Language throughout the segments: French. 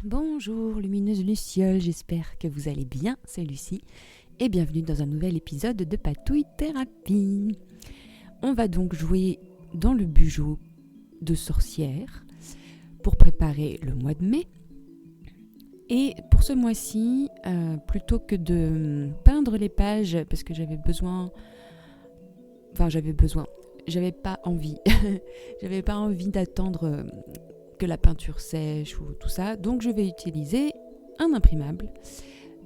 Bonjour lumineuse Luciole, j'espère que vous allez bien, c'est Lucie et bienvenue dans un nouvel épisode de Patouille Thérapie. On va donc jouer dans le bugeot de sorcière pour préparer le mois de mai. Et pour ce mois-ci, plutôt que de peindre les pages, parce que j'avais pas envie d'attendre que la peinture sèche ou tout ça, donc je vais utiliser un imprimable.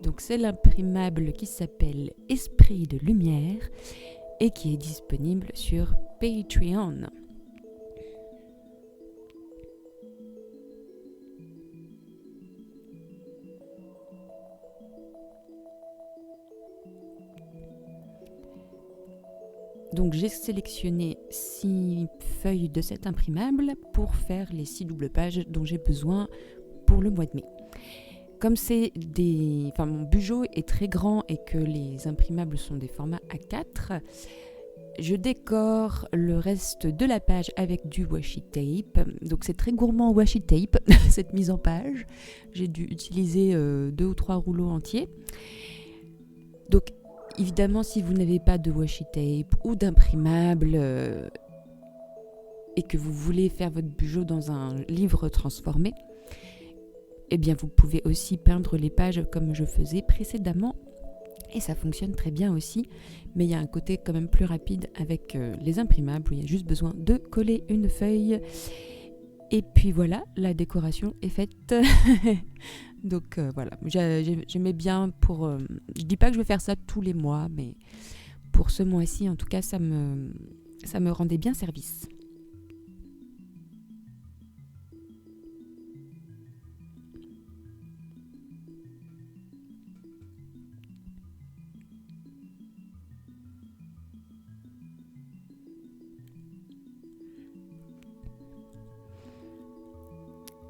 Donc c'est l'imprimable qui s'appelle Esprit de Lumière et qui est disponible sur Patreon. Donc j'ai sélectionné 6 feuilles de cet imprimable pour faire les 6 doubles pages dont j'ai besoin pour le mois de mai. Comme mon bugeot est très grand et que les imprimables sont des formats A4, je décore le reste de la page avec du washi tape. Donc c'est très gourmand washi tape, cette mise en page. J'ai dû utiliser 2 ou 3 rouleaux entiers. Donc évidemment, si vous n'avez pas de washi tape ou d'imprimable et que vous voulez faire votre bugeot dans un livre transformé, eh bien vous pouvez aussi peindre les pages comme je faisais précédemment et ça fonctionne très bien aussi, mais il y a un côté quand même plus rapide avec les imprimables où il y a juste besoin de coller une feuille et puis voilà, la décoration est faite. Donc voilà, j'aimais bien je dis pas que je vais faire ça tous les mois, mais pour ce mois-ci en tout cas ça me rendait bien service.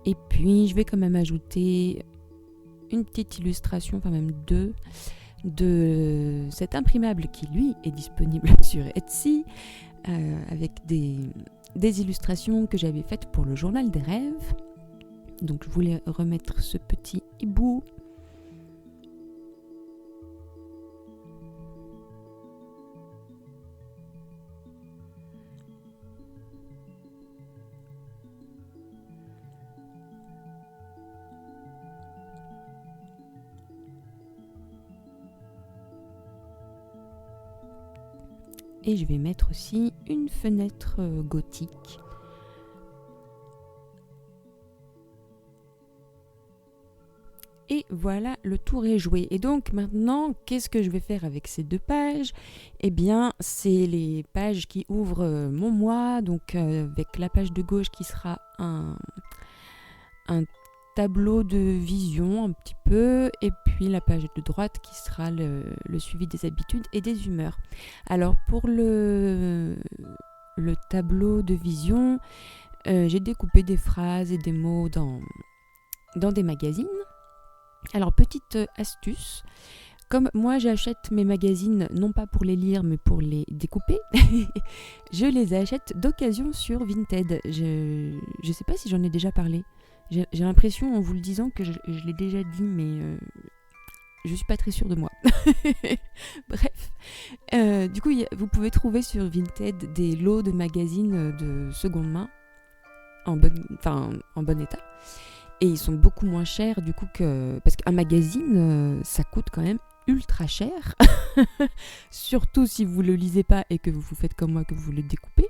Et puis je vais quand même ajouter une petite illustration, enfin même 2, de cet imprimable qui lui est disponible sur Etsy avec des illustrations que j'avais faites pour le journal des rêves. Donc je voulais remettre ce petit hibou. Et je vais mettre aussi une fenêtre gothique. Et voilà, le tour est joué. Et donc maintenant, qu'est-ce que je vais faire avec ces 2 pages ? Eh bien, c'est les pages qui ouvrent mon mois, donc avec la page de gauche qui sera un tableau de vision un petit peu, et puis la page de droite qui sera le suivi des habitudes et des humeurs. Alors pour le tableau de vision, j'ai découpé des phrases et des mots dans des magazines. Alors petite astuce, comme moi j'achète mes magazines non pas pour les lire mais pour les découper, je les achète d'occasion sur Vinted. Je sais pas si j'en ai déjà parlé. J'ai l'impression en vous le disant que je l'ai déjà dit, mais je suis pas très sûre de moi. Bref, du coup vous pouvez trouver sur Vinted des lots de magazines de seconde main en bon état. Et ils sont beaucoup moins chers du coup parce qu'un magazine ça coûte quand même ultra cher. Surtout si vous le lisez pas et que vous faites comme moi, que vous le découpez.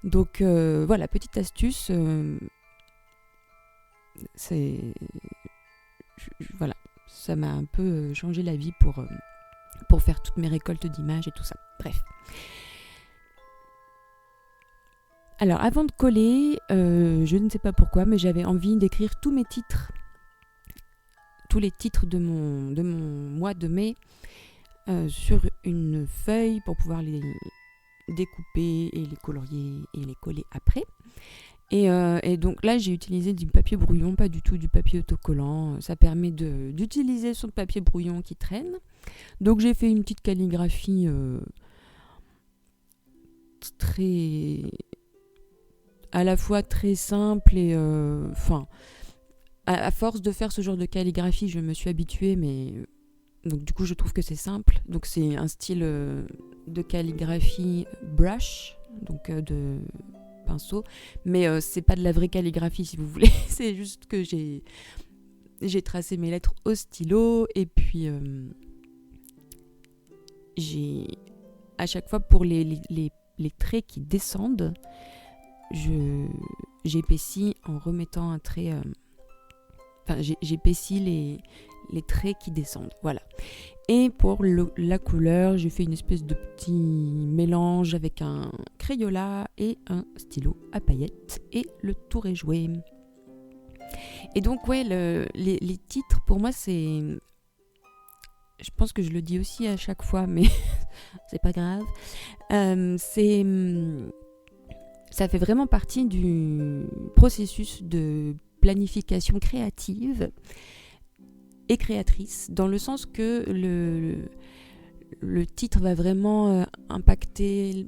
Donc voilà, petite astuce. Voilà, ça m'a un peu changé la vie pour faire toutes mes récoltes d'images et tout ça. Bref. Alors avant de coller, je ne sais pas pourquoi, mais j'avais envie d'écrire tous les titres de mon mois de mai sur une feuille pour pouvoir les découper et les colorier et les coller après. Et donc là, j'ai utilisé du papier brouillon, pas du tout du papier autocollant. Ça permet d'utiliser son papier brouillon qui traîne. Donc j'ai fait une petite calligraphie très... à la fois très simple et... à force de faire ce genre de calligraphie, je me suis habituée, mais donc du coup, je trouve que c'est simple. Donc c'est un style de calligraphie brush, donc de pinceau, mais c'est pas de la vraie calligraphie si vous voulez. C'est juste que j'ai tracé mes lettres au stylo et puis j'ai à chaque fois pour les traits qui descendent, j'épaissis en remettant un trait. Enfin, j'épaissis les traits qui descendent. Voilà. Et pour la couleur, j'ai fait une espèce de petit mélange avec un Crayola et un stylo à paillettes. Et le tour est joué. Et donc, ouais, les titres, pour moi, c'est... Je pense que je le dis aussi à chaque fois, mais c'est pas grave. Ça fait vraiment partie du processus de planification créative et créatrice, dans le sens que le titre va vraiment impacter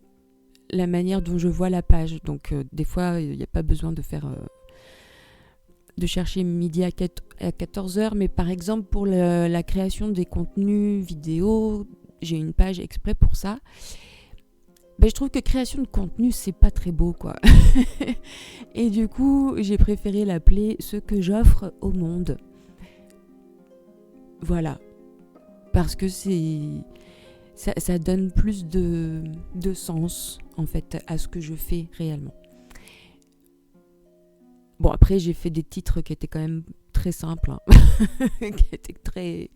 la manière dont je vois la page. Donc des fois, il n'y a pas besoin de chercher midi à 14h, mais par exemple pour la création des contenus vidéo, j'ai une page exprès pour ça. Je trouve que création de contenu, c'est pas très beau, quoi. Et du coup, j'ai préféré l'appeler « Ce que j'offre au monde ». Voilà. Parce que ça donne plus de sens, en fait, à ce que je fais réellement. Bon, après, j'ai fait des titres qui étaient quand même très simples, hein. Qui étaient très,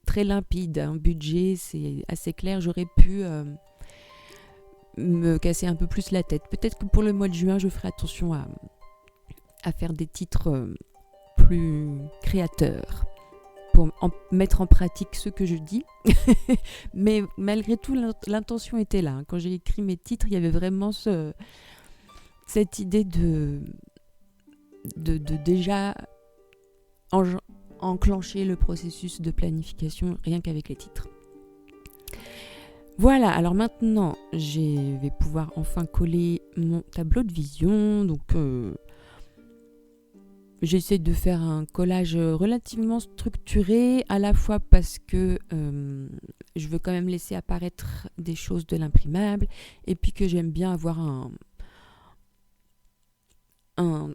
très limpides. Un budget, c'est assez clair. J'aurais pu... me casser un peu plus la tête. Peut-être que pour le mois de juin, je ferai attention à faire des titres plus créateurs pour mettre en pratique ce que je dis. Mais malgré tout, l'intention était là. Quand j'ai écrit mes titres, il y avait vraiment cette idée de déjà enclencher le processus de planification rien qu'avec les titres. Voilà, alors maintenant, je vais pouvoir enfin coller mon tableau de vision. Donc, j'essaie de faire un collage relativement structuré, à la fois parce que je veux quand même laisser apparaître des choses de l'imprimable, et puis que j'aime bien avoir un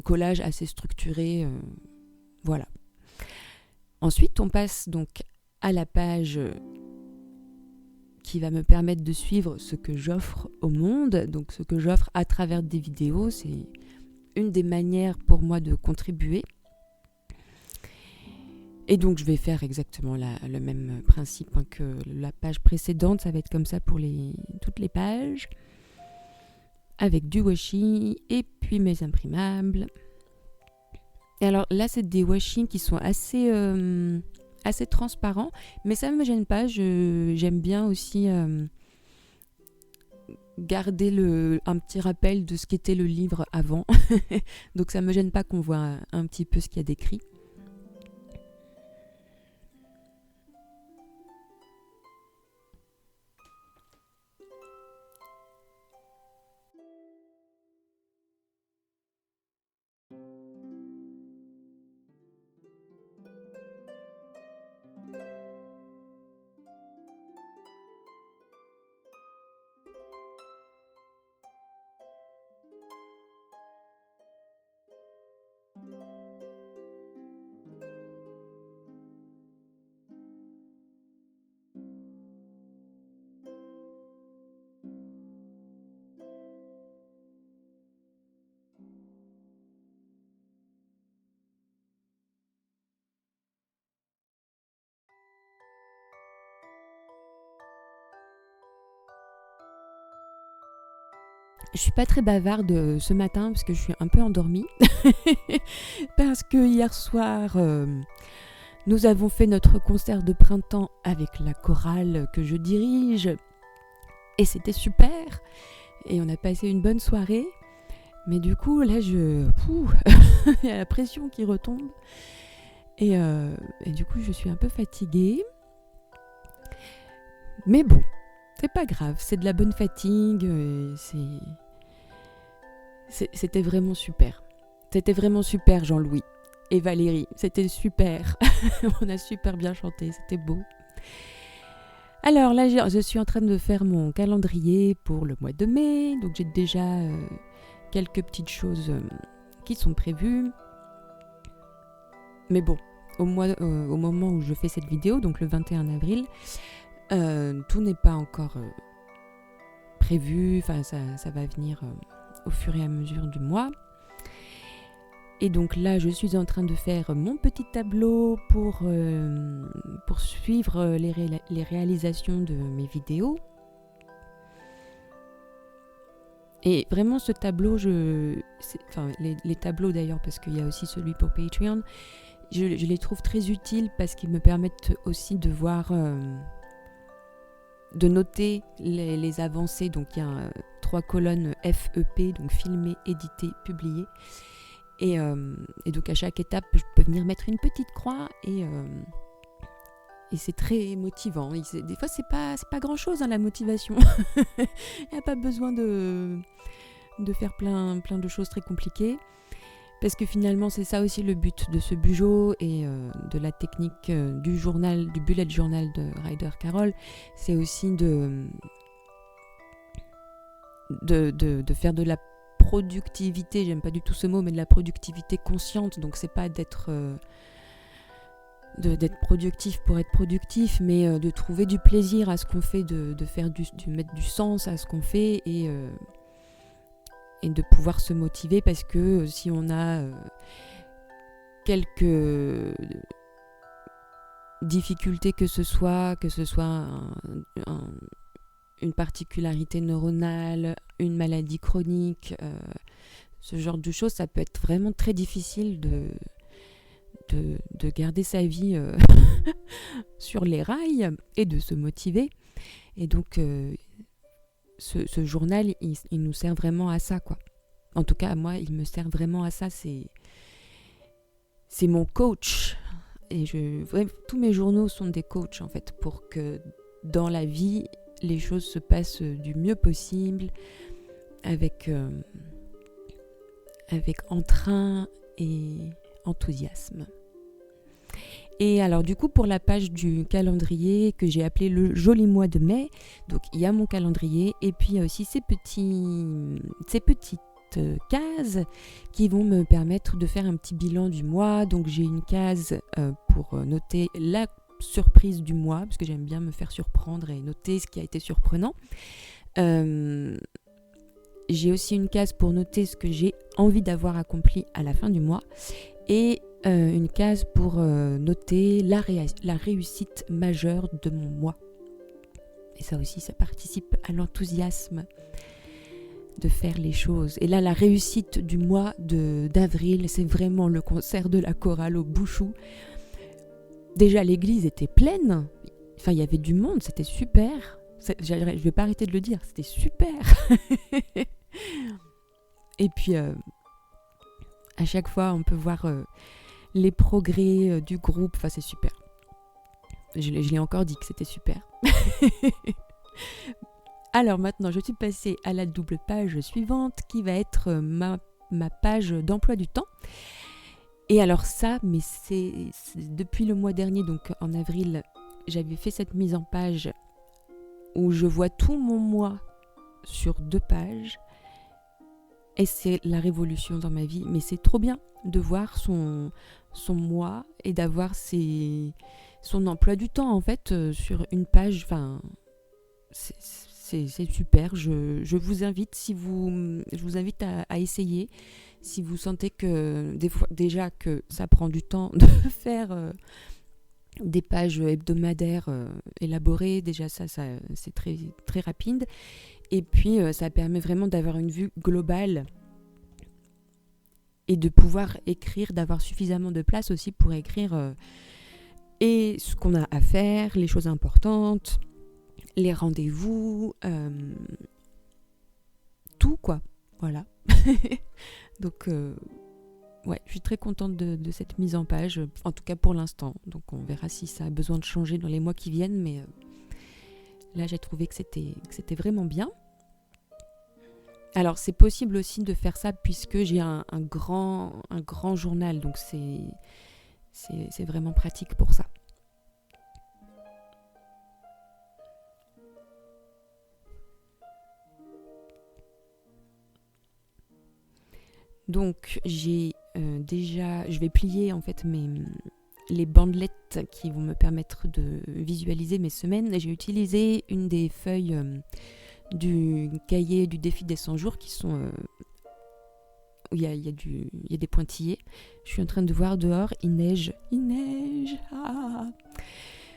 collage assez structuré. Voilà. Ensuite, on passe donc à la page... qui va me permettre de suivre ce que j'offre au monde, donc ce que j'offre à travers des vidéos, c'est une des manières pour moi de contribuer. Et donc je vais faire exactement le même principe que la page précédente, ça va être comme ça pour toutes les pages, avec du washi et puis mes imprimables. Et alors là, c'est des washi qui sont assez transparent, mais ça ne me gêne pas. J'aime bien aussi garder un petit rappel de ce qu'était le livre avant. Donc ça ne me gêne pas qu'on voit un petit peu ce qu'il y a décrit. Je suis pas très bavarde ce matin parce que je suis un peu endormie. Parce que hier soir, nous avons fait notre concert de printemps avec la chorale que je dirige. Et c'était super. Et on a passé une bonne soirée. Mais du coup, là, il y a la pression qui retombe. Et du coup, je suis un peu fatiguée. Mais bon, c'est pas grave. C'est de la bonne fatigue. C'était vraiment super. C'était vraiment super, Jean-Louis et Valérie. C'était super. On a super bien chanté, c'était beau. Alors là, je suis en train de faire mon calendrier pour le mois de mai. Donc j'ai déjà quelques petites choses qui sont prévues. Mais bon, au moment où je fais cette vidéo, donc le 21 avril, tout n'est pas encore prévu. Enfin, ça va venir au fur et à mesure du mois. Et donc là, je suis en train de faire mon petit tableau pour suivre les réalisations de mes vidéos. Et vraiment, ce tableau, les tableaux d'ailleurs, parce qu'il y a aussi celui pour Patreon, je les trouve très utiles parce qu'ils me permettent aussi de voir, de noter les avancées. Donc il y a 3 colonnes FEP, donc filmer, éditer, publier. Et donc à chaque étape, je peux venir mettre une petite croix et c'est très motivant. Des fois, c'est pas grand-chose, la motivation. Il n'y a pas besoin de faire plein de choses très compliquées. Parce que finalement, c'est ça aussi le but de ce Bugeaud et de la technique du bullet journal de Ryder Carroll. C'est aussi de faire de la productivité, j'aime pas du tout ce mot, mais de la productivité consciente. Donc c'est pas d'être productif pour être productif, mais de trouver du plaisir à ce qu'on fait, de mettre du sens à ce qu'on fait et de pouvoir se motiver, parce que si on a quelques difficultés que ce soit une particularité neuronale, une maladie chronique, ce genre de choses, ça peut être vraiment très difficile de garder sa vie sur les rails et de se motiver. Et donc, ce journal, il nous sert vraiment à ça, quoi. En tout cas, moi, il me sert vraiment à ça. C'est mon coach. Et tous mes journaux sont des coachs, en fait, pour que dans la vie, les choses se passent du mieux possible, avec entrain et enthousiasme. Et alors du coup, pour la page du calendrier que j'ai appelé le joli mois de mai, donc il y a mon calendrier et puis il y a aussi ces petites cases qui vont me permettre de faire un petit bilan du mois. Donc j'ai une case pour noter la surprise du mois, parce que j'aime bien me faire surprendre et noter ce qui a été surprenant. J'ai aussi une case pour noter ce que j'ai envie d'avoir accompli à la fin du mois, et une case pour noter la réussite majeure de mon mois. Et ça aussi, ça participe à l'enthousiasme de faire les choses. Et là, la réussite du mois d'avril, c'est vraiment le concert de la chorale au Bouchou. Déjà, l'église était pleine. Enfin, il y avait du monde, c'était super. Je ne vais pas arrêter de le dire, c'était super. Et puis, à chaque fois, on peut voir les progrès du groupe. Enfin, c'est super. Je l'ai encore dit que c'était super. Alors maintenant, je suis passée à la double page suivante qui va être ma page d'emploi du temps. Et alors ça, mais c'est depuis le mois dernier, donc en avril, j'avais fait cette mise en page où je vois tout mon mois sur 2 pages. Et c'est la révolution dans ma vie. Mais c'est trop bien de voir son mois et d'avoir son emploi du temps en fait sur une page. Enfin, c'est super. Je vous invite, je vous invite à essayer. Si vous sentez que des fois, déjà que ça prend du temps de faire des pages hebdomadaires élaborées, déjà ça c'est très, très rapide. Et puis ça permet vraiment d'avoir une vue globale et de pouvoir écrire, d'avoir suffisamment de place aussi pour écrire et ce qu'on a à faire, les choses importantes, les rendez-vous, tout quoi, voilà. Donc ouais, je suis très contente de cette mise en page, en tout cas pour l'instant. Donc on verra si ça a besoin de changer dans les mois qui viennent, mais là j'ai trouvé que c'était vraiment bien. Alors c'est possible aussi de faire ça puisque j'ai un grand journal, donc c'est vraiment pratique pour ça. Donc j'ai déjà, je vais plier en fait les bandelettes qui vont me permettre de visualiser mes semaines. J'ai utilisé une des feuilles du cahier du défi des 100 jours qui sont où il y a des pointillés. Je suis en train de voir dehors, il neige. Ah.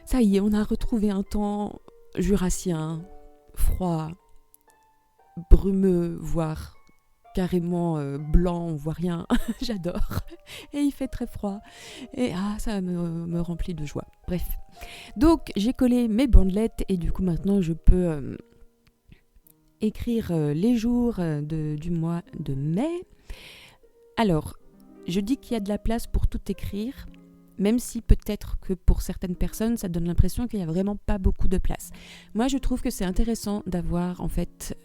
Ça y est, on a retrouvé un temps jurassien, froid, brumeux, voire carrément blanc, on voit rien. J'adore. Et il fait très froid. Et ça me remplit de joie. Bref. Donc, j'ai collé mes bandelettes et du coup, maintenant, je peux écrire les jours du mois de mai. Alors, je dis qu'il y a de la place pour tout écrire, même si peut-être que pour certaines personnes, ça donne l'impression qu'il n'y a vraiment pas beaucoup de place. Moi, je trouve que c'est intéressant d'avoir, en fait,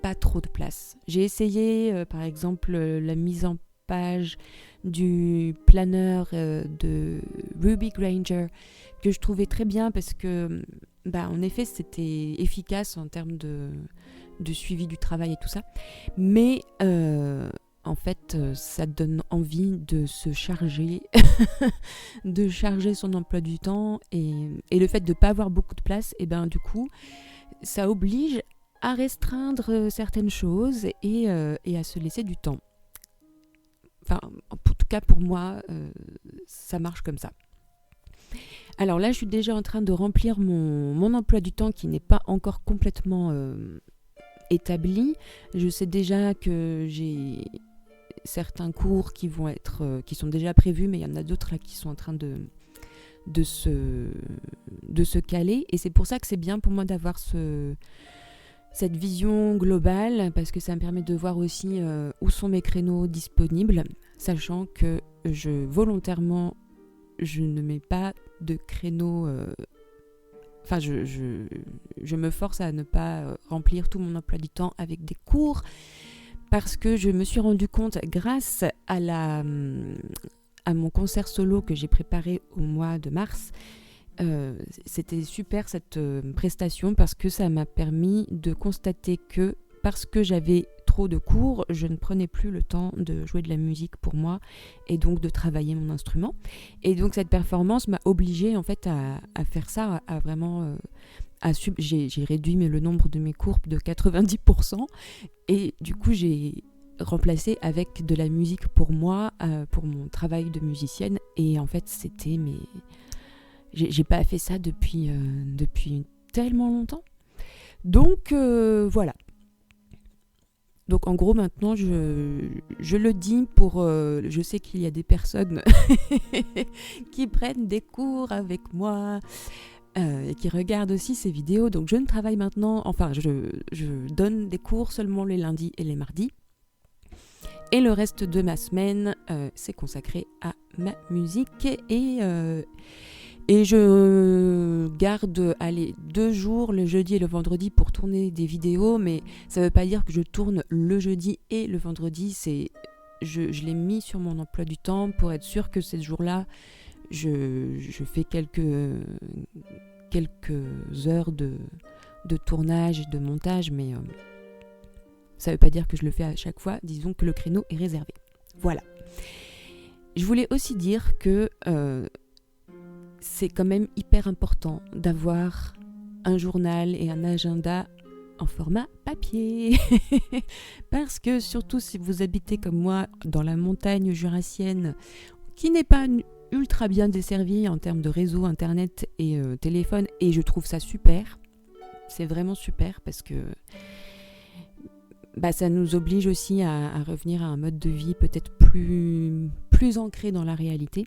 pas trop de place. J'ai essayé, par exemple, la mise en page du planeur de Ruby Granger, que je trouvais très bien parce que, en effet, c'était efficace en termes de suivi du travail et tout ça. Mais en fait, ça donne envie de se charger, de charger son emploi du temps. Et le fait de ne pas avoir beaucoup de place, du coup, ça oblige à restreindre certaines choses et à se laisser du temps. Enfin, en tout cas, pour moi, ça marche comme ça. Alors là, je suis déjà en train de remplir mon emploi du temps qui n'est pas encore complètement établi. Je sais déjà que j'ai certains cours qui sont déjà prévus, mais il y en a d'autres là qui sont en train de se caler. Et c'est pour ça que c'est bien pour moi d'avoir cette vision globale, parce que ça me permet de voir aussi où sont mes créneaux disponibles, sachant que volontairement, je ne mets pas de créneaux... je me force à ne pas remplir tout mon emploi du temps avec des cours, parce que je me suis rendu compte, grâce à mon concert solo que j'ai préparé au mois de mars, c'était super cette prestation, parce que ça m'a permis de constater que, parce que j'avais trop de cours, je ne prenais plus le temps de jouer de la musique pour moi et donc de travailler mon instrument. Et donc cette performance m'a obligée en fait à faire ça, à vraiment... j'ai réduit le nombre de mes cours de 90% et du coup j'ai remplacé avec de la musique pour moi, pour mon travail de musicienne. Et en fait c'était... J'ai pas fait ça depuis tellement longtemps. Donc voilà. Donc en gros maintenant je le dis pour... je sais qu'il y a des personnes qui prennent des cours avec moi et qui regardent aussi ces vidéos. Donc je ne travaille maintenant... Enfin je donne des cours seulement les lundis et les mardis. Et le reste de ma semaine c'est consacré à ma musique et je garde 2 jours, le jeudi et le vendredi, pour tourner des vidéos, mais ça ne veut pas dire que je tourne le jeudi et le vendredi. Je l'ai mis sur mon emploi du temps pour être sûr que ces jours-là, je fais quelques heures de tournage et de montage, mais ça ne veut pas dire que je le fais à chaque fois. Disons que le créneau est réservé. Voilà. Je voulais aussi dire que... c'est quand même hyper important d'avoir un journal et un agenda en format papier. Parce que surtout si vous habitez comme moi dans la montagne jurassienne, qui n'est pas ultra bien desservie en termes de réseau, internet et téléphone, et je trouve ça super. C'est vraiment super parce que ça nous oblige aussi à revenir à un mode de vie peut-être plus ancré dans la réalité.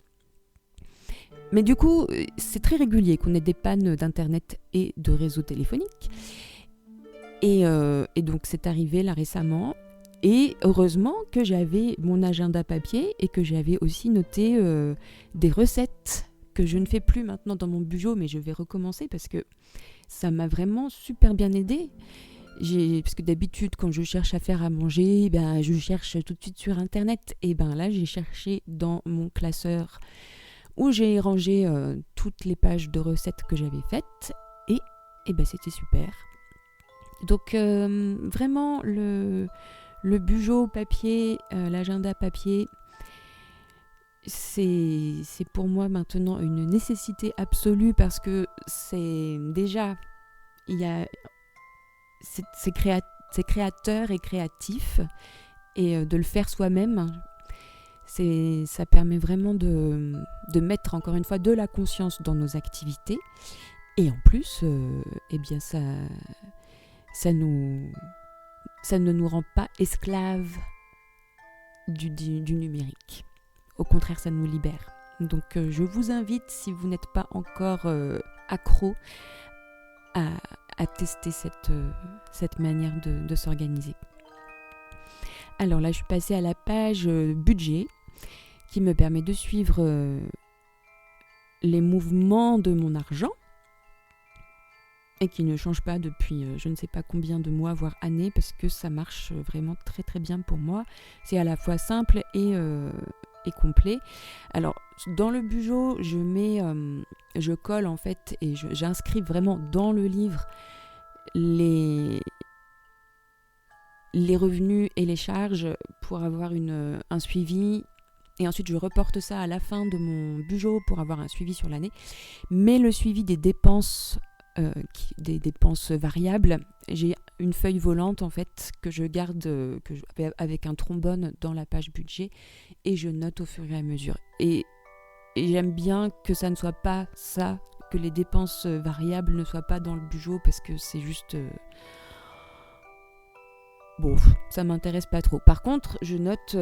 Mais du coup, c'est très régulier qu'on ait des pannes d'internet et de réseau téléphonique. Et donc, c'est arrivé là récemment. Et heureusement que j'avais mon agenda papier et que j'avais aussi noté des recettes que je ne fais plus maintenant dans mon bureau, mais je vais recommencer parce que ça m'a vraiment super bien aidée. Parce que d'habitude, quand je cherche à faire à manger, ben, je cherche tout de suite sur Internet. Et ben là, j'ai cherché dans mon classeur où j'ai rangé toutes les pages de recettes que j'avais faites. Et ben, c'était super. Donc, vraiment, le bugeot papier, l'agenda papier, c'est pour moi maintenant une nécessité absolue parce que c'est déjà, c'est créateur et créatif et de le faire soi-même, ça permet vraiment de mettre encore une fois de la conscience dans nos activités et en plus, eh bien ça ne nous rend pas esclaves du numérique. Au contraire, ça nous libère. Donc je vous invite, si vous n'êtes pas encore accro, à tester cette manière de s'organiser. Alors là, je suis passée à la page budget, qui me permet de suivre les mouvements de mon argent, et qui ne change pas depuis je ne sais pas combien de mois, voire années, parce que ça marche vraiment très très bien pour moi. C'est à la fois simple et complet. Alors, dans le bugeot, je colle en fait, et j'inscris vraiment dans le livre les revenus et les charges pour avoir un suivi. Et ensuite, je reporte ça à la fin de mon bugeot pour avoir un suivi sur l'année. Mais le suivi des dépenses, des dépenses variables, j'ai une feuille volante en fait que je garde avec un trombone dans la page budget et je note au fur et à mesure. Et j'aime bien que ça ne soit pas ça, que les dépenses variables ne soient pas dans le bugeot parce que c'est juste... bon, ça m'intéresse pas trop. Par contre, je note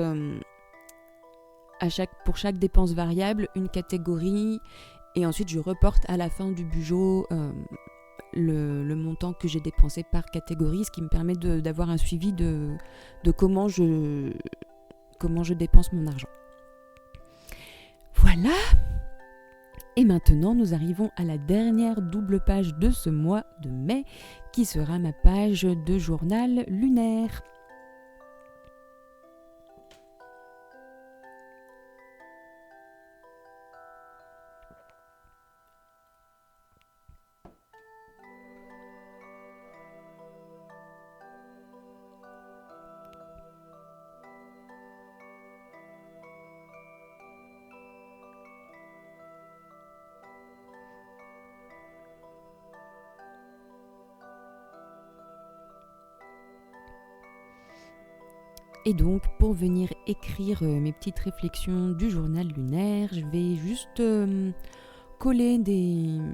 pour chaque dépense variable une catégorie et ensuite je reporte à la fin du bugeot le montant que j'ai dépensé par catégorie, ce qui me permet d'avoir un suivi de comment je dépense mon argent. Voilà. Et maintenant, nous arrivons à la dernière double page de ce mois de mai, qui sera ma page de journal lunaire. Et donc, pour venir écrire mes petites réflexions du journal lunaire, je vais juste coller des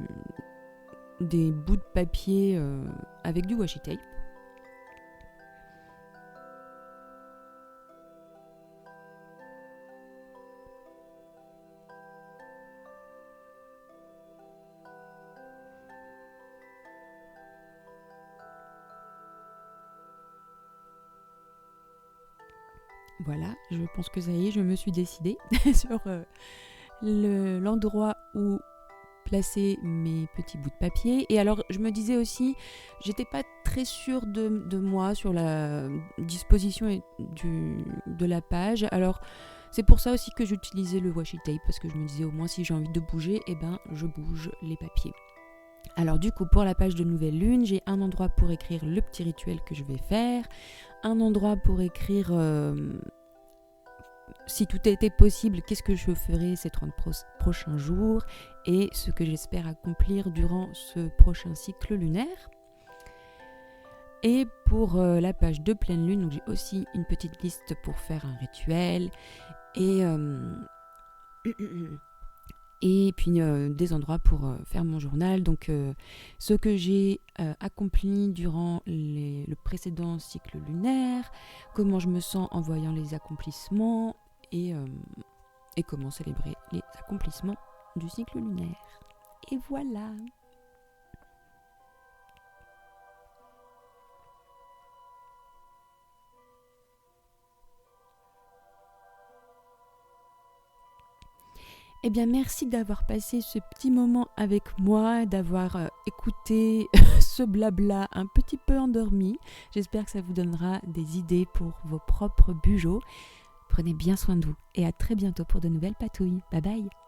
bouts de papier avec du washi tape. Voilà, je pense que ça y est, je me suis décidée sur l'endroit où placer mes petits bouts de papier. Et alors, je me disais aussi, j'étais pas très sûre de moi sur la disposition de la page. Alors, c'est pour ça aussi que j'utilisais le washi tape, parce que je me disais au moins si j'ai envie de bouger, eh ben, je bouge les papiers. Alors du coup, pour la page de nouvelle lune, j'ai un endroit pour écrire le petit rituel que je vais faire, un endroit pour écrire si tout était possible, qu'est-ce que je ferai ces 30 prochains jours et ce que j'espère accomplir durant ce prochain cycle lunaire. Et pour la page de pleine lune, j'ai aussi une petite liste pour faire un rituel et puis des endroits pour faire mon journal. Donc ce que j'ai accompli durant le précédent cycle lunaire, comment je me sens en voyant les accomplissements et comment célébrer les accomplissements du cycle lunaire. Et voilà. Eh bien, merci d'avoir passé ce petit moment avec moi, d'avoir écouté ce blabla un petit peu endormi. J'espère que ça vous donnera des idées pour vos propres bugeots. Prenez bien soin de vous et à très bientôt pour de nouvelles patouilles. Bye bye!